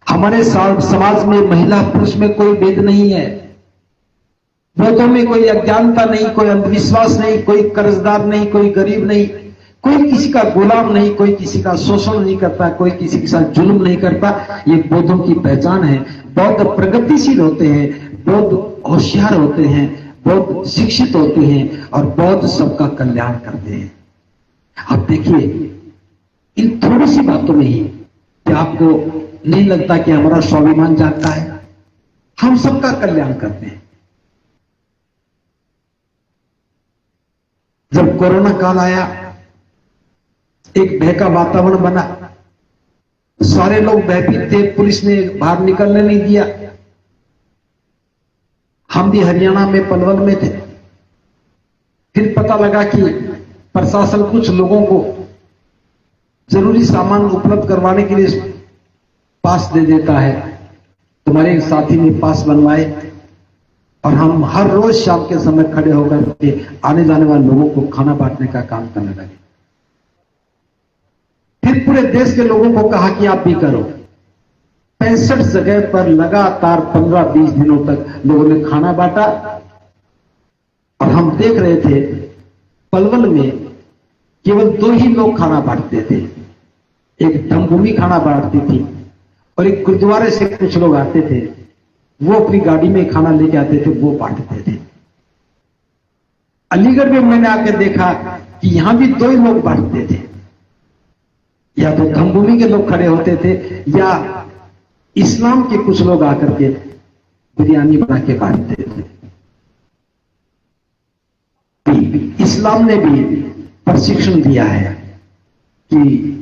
हमारे समाज में महिला पुरुष में कोई भेद नहीं है, बौद्धों में कोई अज्ञानता नहीं, कोई अंधविश्वास नहीं, कोई कर्जदार नहीं, कोई गरीब नहीं, कोई किसी का गुलाम नहीं, कोई किसी का शोषण नहीं करता, कोई किसी के साथ जुल्म नहीं करता। ये बौद्धों की पहचान है। बौद्ध प्रगतिशील होते हैं, बौद्ध होशियार होते हैं, बौद्ध शिक्षित होते हैं और बौद्ध सबका कल्याण करते हैं। आप देखिए इन थोड़ी सी बातों में ही क्या आपको नहीं लगता कि हमारा स्वाभिमान जागता है? हम सबका कल्याण करते हैं। जब कोरोना काल आया, एक भय का वातावरण बना, सारे लोग भयभीत थे, पुलिस ने बाहर निकलने नहीं दिया। हम भी हरियाणा में पलवल में थे। फिर पता लगा कि प्रशासन कुछ लोगों को जरूरी सामान उपलब्ध करवाने के लिए पास दे देता है। तुम्हारे एक साथी ने पास बनवाए और हम हर रोज शाम के समय खड़े होकर के आने जाने वाले लोगों को खाना बांटने का काम करने लगे। फिर पूरे देश के लोगों को कहा कि आप भी करो। 65 जगह पर लगातार 15-20 दिनों तक लोगों ने खाना बांटा और हम देख रहे थे पलवल में केवल 2 ही लोग खाना बांटते थे। एक धमभूमि खाना बांटती थी और एक गुरुद्वारे से कुछ लोग आते थे, वो अपनी गाड़ी में खाना लेके आते थे, वो बांटते थे। अलीगढ़ में मैंने आकर देखा कि यहां भी 2 ही लोग बांटते थे, या तो धमभूमि के लोग खड़े होते थे या इस्लाम के कुछ लोग आकर के बिरयानी बना के बांटते थे। इस्लाम ने भी प्रशिक्षण दिया है कि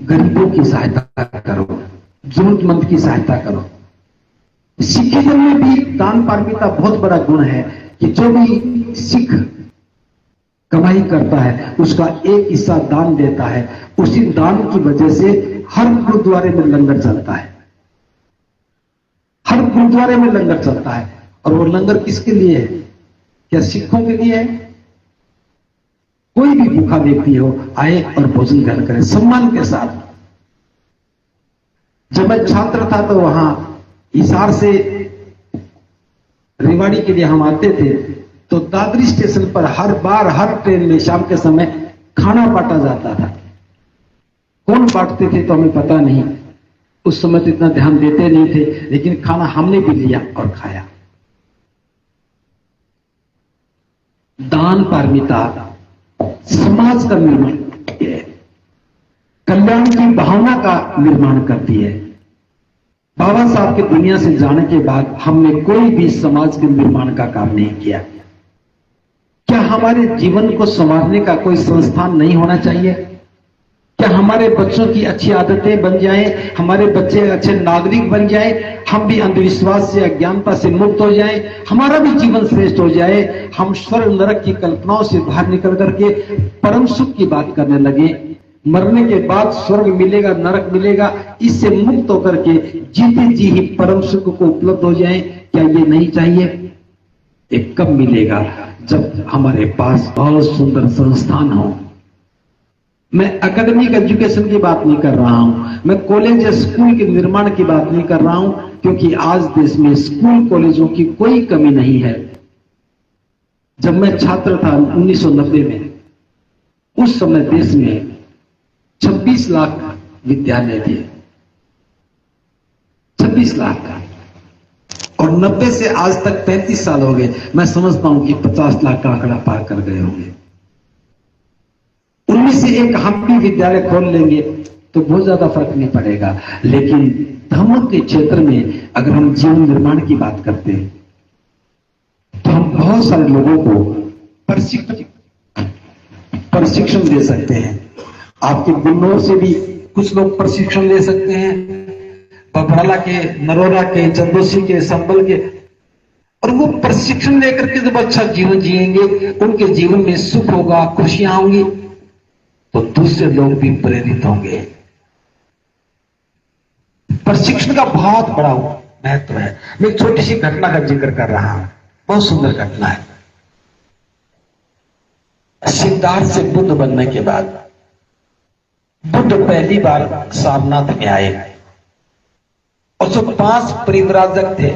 गरीबों की सहायता करो, जरूरतमंद की सहायता करो। सिखिज्म में भी दान पारमिता बहुत बड़ा गुण है कि जो भी सिख कमाई करता है उसका एक हिस्सा दान देता है। उसी दान की वजह से हर गुरुद्वारे में लंगर चलता है, हर गुरुद्वारे में लंगर चलता है। और वो लंगर किसके लिए है? क्या सिखों के लिए है? कोई भी भूखा व्यक्ति हो आए और भोजन ग्रहण करे सम्मान के साथ। जब मैं छात्र था तो वहां हिसार से रेवाड़ी के लिए हम आते थे तो दादरी स्टेशन पर हर बार हर ट्रेन में शाम के समय खाना बांटा जाता था। कौन बांटते थे तो हमें पता नहीं, उस समय तो इतना ध्यान देते नहीं थे, लेकिन खाना हमने भी लिया और खाया। दान पारमिता समाज का निर्माण करती है, कल्याण की भावना का निर्माण करती है। बाबा साहब के दुनिया से जाने के बाद हमने कोई भी समाज के निर्माण का काम नहीं किया। क्या हमारे जीवन को संवारने का कोई संस्थान नहीं होना चाहिए? क्या हमारे बच्चों की अच्छी आदतें बन जाएं, हमारे बच्चे अच्छे नागरिक बन जाएं, हम भी अंधविश्वास से अज्ञानता से मुक्त हो जाएं, हमारा भी जीवन श्रेष्ठ हो जाए, हम स्वर्ग नरक की कल्पनाओं से बाहर निकल करके परम सुख की बात करने लगे। मरने के बाद स्वर्ग मिलेगा, नरक मिलेगा, इससे मुक्त होकर के जीते जी ही परम सुख को उपलब्ध हो जाए। क्या ये नहीं चाहिए? ये कब मिलेगा? जब हमारे पास बहुत सुंदर संस्थान हो। मैं एकेडमिक एजुकेशन की बात नहीं कर रहा हूं, मैं कॉलेज या स्कूल के निर्माण की बात नहीं कर रहा हूं, क्योंकि आज देश में स्कूल कॉलेजों की कोई कमी नहीं है। जब मैं छात्र था 1990 में, उस समय देश में 26 लाख विद्यालय थे, 26 लाख। और 90 से आज तक 35 साल हो गए, मैं समझता हूं कि 50 लाख का आंकड़ा पार कर गए होंगे। उनमें से एक हम भी विद्यालय खोल लेंगे तो बहुत ज्यादा फर्क नहीं पड़ेगा। लेकिन धर्म के क्षेत्र में अगर हम जीवन निर्माण की बात करते हैं तो हम बहुत सारे लोगों को प्रशिक्षण दे सकते हैं। आपके गुन्नौर से भी कुछ लोग प्रशिक्षण ले सकते हैं, बबराला के, नरोरा के, चंदोसी के, संबल के, और वो प्रशिक्षण लेकर के जब अच्छा जीवन जिएंगे, उनके जीवन में सुख होगा, खुशियां होंगी, तो दूसरे लोग भी प्रेरित होंगे। प्रशिक्षण का बहुत बड़ा महत्व है। मैं एक छोटी सी घटना का जिक्र कर रहा हूं, बहुत सुंदर घटना है। सिद्धार्थ से बुद्ध बनने के बाद बुद्ध पहली बार सारनाथ में आए और जो 5 परिव्राजक थे,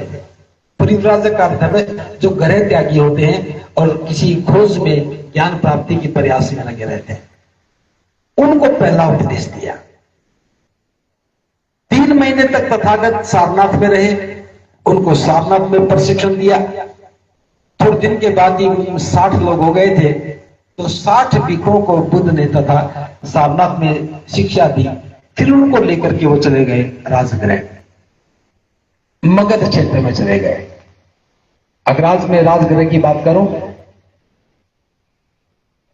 परिव्राजक का अर्थ है जो गृह त्यागी होते हैं और किसी खोज में ज्ञान प्राप्ति की प्रयास में लगे रहते हैं, उनको पहला उपदेश दिया। 3 महीने तक तथागत सारनाथ में रहे, उनको सारनाथ में प्रशिक्षण दिया। थोड़े दिन के बाद ही 60 लोग हो गए थे, तो 60 भिक्षुओं को बुद्ध ने तथा सारनाथ में शिक्षा दी। फिर उनको लेकर के वो चले गए राजगृह, मगध क्षेत्र में चले गए। अगर आज मैं राजगृह की बात करूं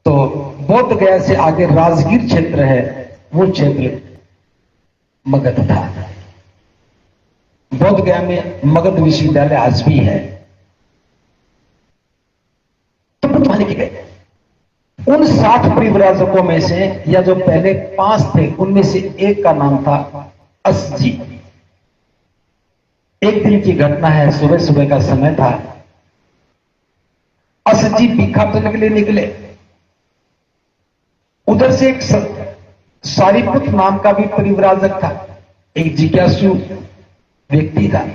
तो बोध गया से आगे राजगीर क्षेत्र है, वो क्षेत्र मगध था। बोध गया में मगध विश्वविद्यालय आज भी है। तो बुद्ध के गए उन 60 परिव्राजकों में से, या जो पहले 5 थे, उनमें से एक का नाम था असजी। एक दिन की घटना है, सुबह सुबह का समय था। असजी भिक्षाटन के लिए निकले। उधर से एक सारिपुत्र नाम का भी परिव्राजक था, एक जिज्ञासु व्यक्ति था,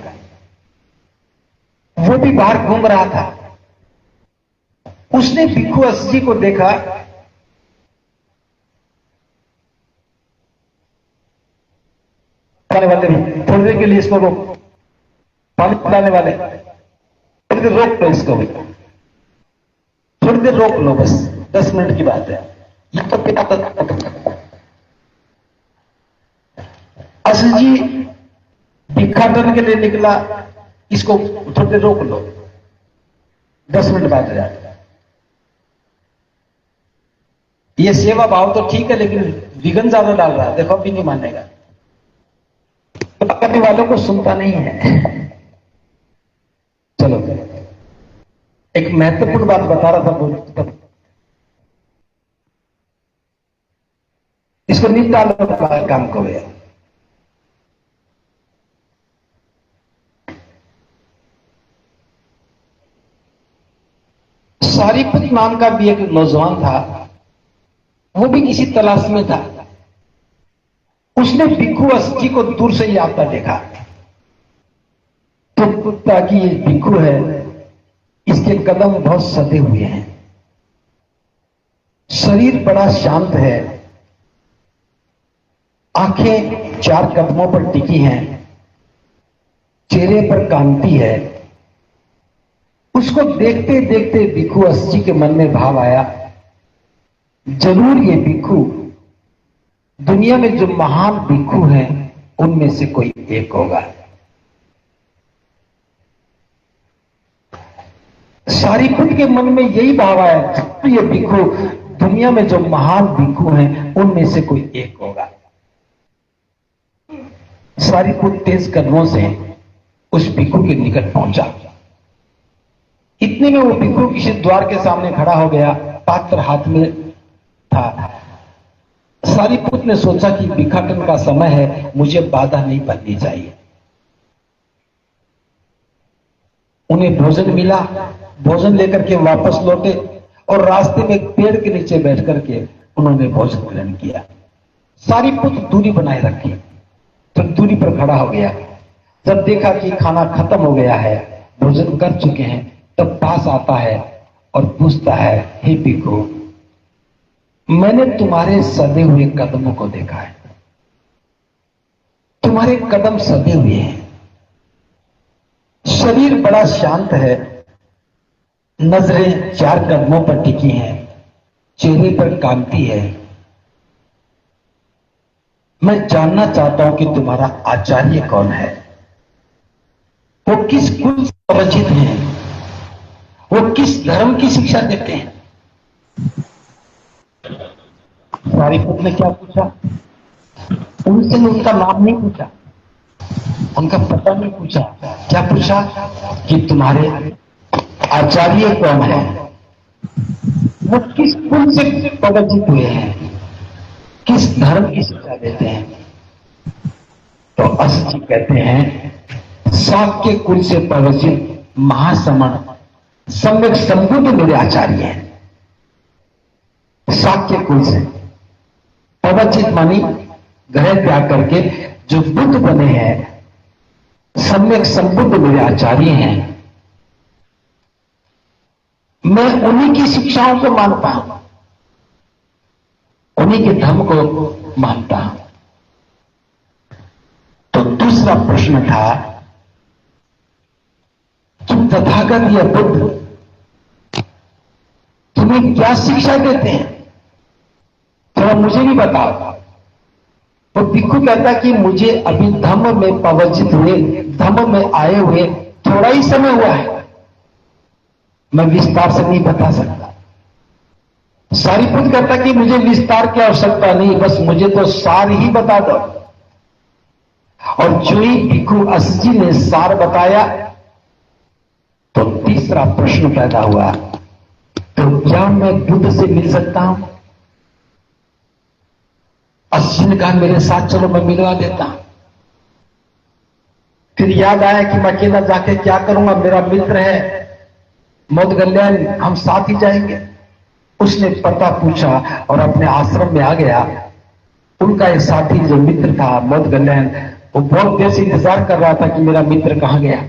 वो भी बाहर घूम रहा था। उसने भिक्षु असजी को देखा, वाले थोड़ी देर के लिए इसको रोक, पानी पिलाने वाले थोड़ी देर रोक लो इसको, थोड़ी देर रोक लो, बस 10 मिनट की बात है। ये तो पिता असजी भिक्षाटन के लिए निकला, इसको थोड़ी देर रोक लो, 10 मिनट बाद जाए। ये सेवा भाव तो ठीक है, लेकिन विघन ज्यादा डाल रहा है, देखो भी नहीं मानेगा, करने वालों को सुनता नहीं है। चलो एक महत्वपूर्ण बात बता रहा था, इसको निपटा लो, काम को गया। सारिपुत्र नाम का भी एक नौजवान था, वो भी किसी तलाश में था। उसने भिक्षु असजी को दूर से ही आता देखा, तो ताकि ये भिक्षु है, इसके कदम बहुत सधे हुए हैं, शरीर बड़ा शांत है, आंखें 4 कदमों पर टिकी हैं, चेहरे पर कांति है। उसको देखते देखते भिक्षु असजी के मन में भाव आया, जरूर ये भिक्षु दुनिया में जो महान भिक्षु हैं उनमें से कोई एक होगा। सारिपुत्र के मन में यही भाव आया, ये भिक्षु दुनिया में जो महान भिक्षु हैं उनमें से कोई एक होगा। सारिपुत्र तेज कदमों से उस भिक्षु के निकट पहुंचा। इतने में वो भिक्षु किसी द्वार के सामने खड़ा हो गया, पात्र हाथ में था। सारिपुत्र ने सोचा कि भिक्षाटन का समय है, मुझे बाधा नहीं बननी चाहिए। उन्हें भोजन मिला, भोजन लेकर के वापस लौटे और रास्ते में एक पेड़ के नीचे बैठ करके उन्होंने भोजन ग्रहण किया। सारिपुत्र दूरी बनाए रखी, तो दूरी पर खड़ा हो गया। जब देखा कि खाना खत्म हो गया है, भोजन कर चुके हैं, तब पास आता है और पूछता है, हे भिक्षु, मैंने तुम्हारे सधे हुए कदमों को देखा है, तुम्हारे कदम सधे हुए हैं, शरीर बड़ा शांत है, नजरें 4 कदमों पर टिकी हैं, चेहरे पर कांति है, मैं जानना चाहता हूं कि तुम्हारा आचार्य कौन है, वो किस कुल से परिचित हैं, वो किस धर्म की शिक्षा देते हैं। सारीपुत्र ने क्या पूछा? उनसे उनका नाम नहीं पूछा, उनका पता नहीं पूछा। क्या पूछा कि तुम्हारे आचार्य कौन है, वो किस कुल से परिचित हुए हैं, किस धर्म की शिक्षा देते हैं। तो अस जी कहते हैं शाक्य कुल से परिचित महासमण सम्यक संबुद्ध मेरे आचार्य हैं। शाक्य कुल से परिचित मानी ग्रह त्याग करके जो बुद्ध बने हैं, सम्यक संबुद्ध मेरे आचार्य हैं। मैं उन्हीं की शिक्षाओं को मानता हूं, उन्हीं के धर्म को मानता हूं। तो दूसरा प्रश्न था कि तथागत या बुद्ध तुम्हें क्या शिक्षा देते हैं, थोड़ा मुझे भी बताओ। तो भिक्खु कहता कि मुझे अभी धम्म में प्रवचित हुए, धम्म में आए हुए थोड़ा ही समय हुआ है, मैं विस्तार से नहीं बता सकता। सारीपुत्र कहता कि मुझे विस्तार की आवश्यकता नहीं, बस मुझे तो सार ही बता दो। और जो ही भिक्खु अस जी ने सार बताया तो तीसरा प्रश्न पैदा हुआ, तो क्या मैं बुद्ध से मिल सकता हूं? अस जी ने कहा मेरे साथ चलो, मैं मिलवा देता हूं। फिर याद आया कि मैं अकेला जाके क्या करूंगा, मेरा मित्र है मोदगल्याण, हम साथ ही जाएंगे। उसने पता पूछा और अपने आश्रम में आ गया। उनका एक साथी जो मित्र था मोदगल्याण, वो बहुत देर से इंतजार कर रहा था कि मेरा मित्र कहां गया।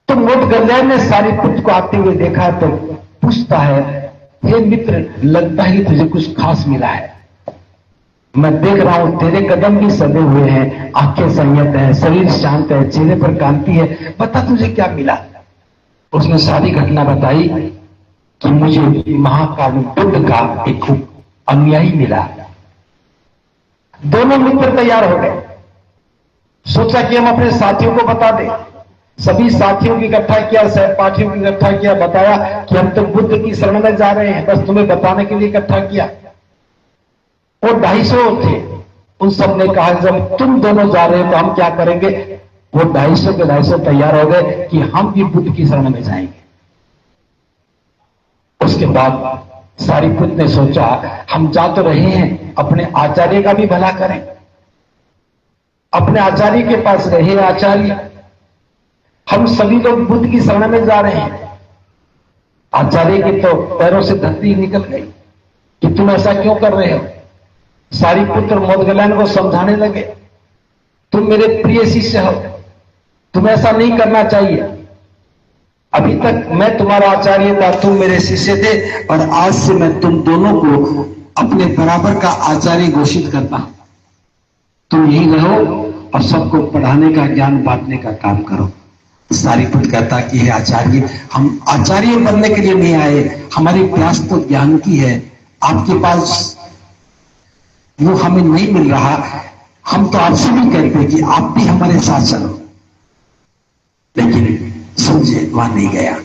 तो मोदगल्याण ने सारीपुत्र को आते हुए देखा तो पूछता है, हे मित्र, लगता है तुझे कुछ खास मिला है। मैं देख रहा हूं तेरे कदम भी सदे हुए हैं, आंखें संयत है, शरीर शांत है, चेहरे पर कांति है, बता तुझे क्या मिला। उसने सारी घटना बताई कि मुझे महाकाल बुद्ध का एक अनुयायी मिला। दोनों मित्र तैयार हो गए, सोचा कि हम अपने साथियों को बता दें। सभी साथियों की इकट्ठा किया, सहपाठियों की इकट्ठा किया, बताया कि हम तो बुद्ध की शरण में जा रहे हैं, बस तुम्हें बताने के लिए इकट्ठा किया। वो 250 थे, उन सब ने कहा जब तुम दोनों जा रहे हो तो हम क्या करेंगे। वो 250 के 250 तैयार हो गए कि हम भी बुद्ध की शरण में जाएंगे। उसके बाद सारीपुत्र ने सोचा हम जा तो रहे हैं, अपने आचार्य का भी भला करें। अपने आचार्य के पास रहे, आचार्य हम सभी लोग बुद्ध की शरण में जा रहे हैं। आचार्य के तो पैरों से धरती निकल गई कि तुम ऐसा क्यों कर रहे हो। सारीपुत्र मोदगल्याण को समझाने लगे, तुम मेरे प्रिय शिष्य हो, तुम्हें ऐसा नहीं करना चाहिए। अभी तक मैं तुम्हारा आचार्य था, तुम मेरे शिष्य थे, और आज से मैं तुम दोनों को अपने बराबर का आचार्य घोषित करता हूं। तुम यही रहो और सबको पढ़ाने का, ज्ञान बांटने का काम करो। सारीपुत्र कहता कि हे आचार्य, हम आचार्य बनने के लिए नहीं आए, हमारी प्यास तो ज्ञान की है, आपके पास वो हमें नहीं मिल रहा। हम तो आपसे भी कहते कि आप भी हमारे साथ चलो, लेकिन समझे वहां नहीं गया।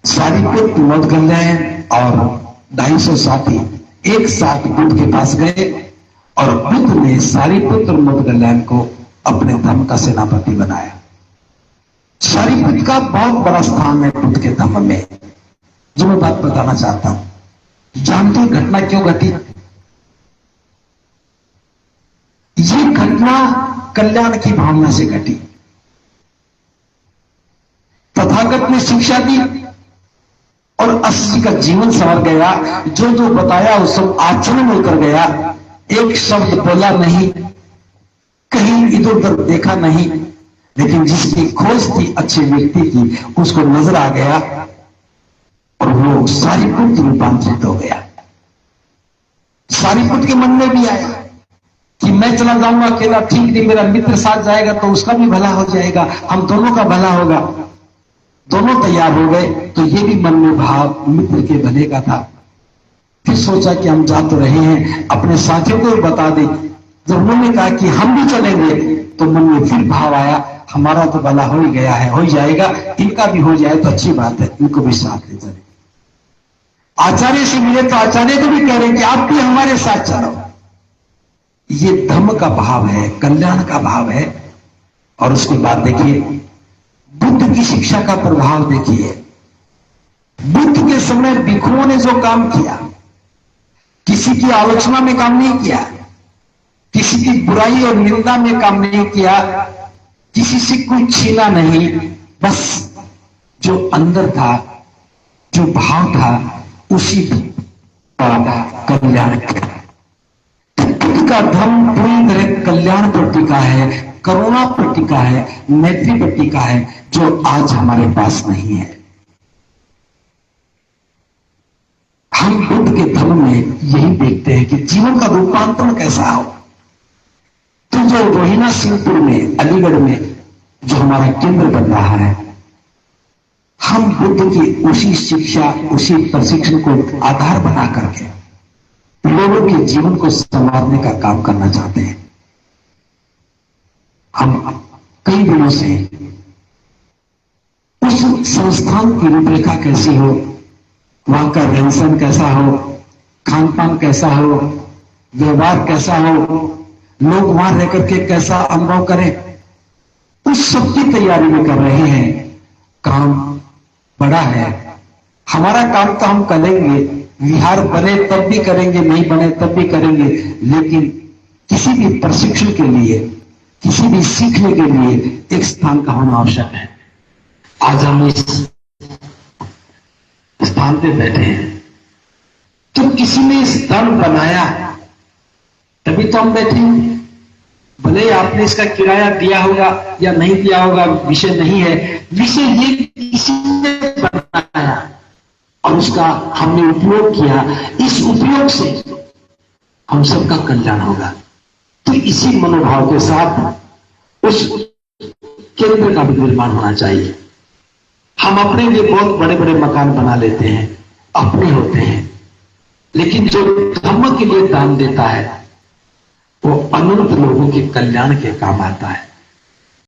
सारीपुत्र, मोदगल्याण और 250 साथी एक साथ बुद्ध के पास गए और बुद्ध ने सारीपुत्र मोदगल्याण को अपने धर्म का सेनापति बनाया। सारीपुत्र का बहुत बड़ा स्थान है बुद्ध के धर्म में, जो मैं बात बताना चाहता हूं। जानते हो घटना क्यों घटी? ये घटना कल्याण की भावना से घटी। तथागत ने शिक्षा दी और अस्सी का जीवन संवर गया। जो जो बताया वो सब आचरण में उतर गया। एक शब्द बोला नहीं, कहीं इधर उधर देखा नहीं, लेकिन जिसकी खोज थी अच्छे व्यक्ति की, उसको नजर आ गया और वो सारीपुत्र रूपांतरित हो गया। सारीपुत्र के मन में भी आया कि मैं चला जाऊंगा अकेला ठीक नहीं, मेरा मित्र साथ जाएगा तो उसका भी भला हो जाएगा, हम दोनों का भला होगा। दोनों तैयार हो गए तो ये भी मन में भाव मित्र के भले का था। फिर सोचा कि हम जा तो रहे हैं, अपने साथियों को भी बता दें। जब उन्होंने कहा कि हम भी चलेंगे, तो मन में फिर भाव आया, हमारा तो भला हो ही गया है, हो ही जाएगा, इनका भी हो जाए तो अच्छी बात है, इनको भी साथ ले चले। आचार्य से मिले तो आचार्य को भी कह रहे कि आप भी हमारे साथ चलो। ये धम्म का भाव है, कल्याण का भाव है। और उसके बाद देखिए बुद्ध की शिक्षा का प्रभाव देखिए। बुद्ध के समय भिक्षुओं ने जो काम किया, किसी की आलोचना में काम नहीं किया, किसी की बुराई और निंदा में काम नहीं किया, किसी से कोई छीना नहीं, बस जो अंदर था, जो भाव था, उसी का कल्याण किया। बुद्ध का धर्म पूरी तरह कल्याण पर टिका है, करुणा पर टिका है, मैत्री पर टिका है, जो आज हमारे पास नहीं है। हम बुद्ध के धर्म में यही देखते हैं कि जीवन का रूपांतरण कैसा हो। तो जो रोहिणा सिंहपुर में, अलीगढ़ में जो हमारा केंद्र बन रहा है, हम बुद्ध की उसी शिक्षा, उसी प्रशिक्षण को आधार बना करके लोगों के जीवन को संवारने का काम करना चाहते हैं। हम कई दिनों से उस संस्थान की रूपरेखा कैसी हो, वहां का रहन सहन कैसा हो, खान पान कैसा हो, व्यवहार कैसा हो, लोग वहां रह करके कैसा अनुभव करें, उस सब की तैयारी में कर रहे हैं। काम बड़ा है। हमारा काम तो हम करेंगे, विहार बने तब भी करेंगे, नहीं बने तब भी करेंगे, लेकिन किसी भी प्रशिक्षण के लिए, किसी भी सीखने के लिए एक स्थान का होना आवश्यक है। आज हम इस स्थान पे बैठे हैं तो किसी ने स्थान बनाया तभी तो हम बैठे हैं। भले ही आपने इसका किराया दिया होगा या नहीं दिया होगा, विषय नहीं है। विषय ये किसी ने बनाया और उसका हमने उपयोग किया, इस उपयोग से हम सबका कल्याण होगा। तो इसी मनोभाव के साथ उस केंद्र का भी निर्माण होना चाहिए। हम अपने लिए बहुत बड़े बड़े मकान बना लेते हैं, अपने होते हैं, लेकिन जो धर्म के लिए दान देता है वो अनंत लोगों के कल्याण के काम आता है।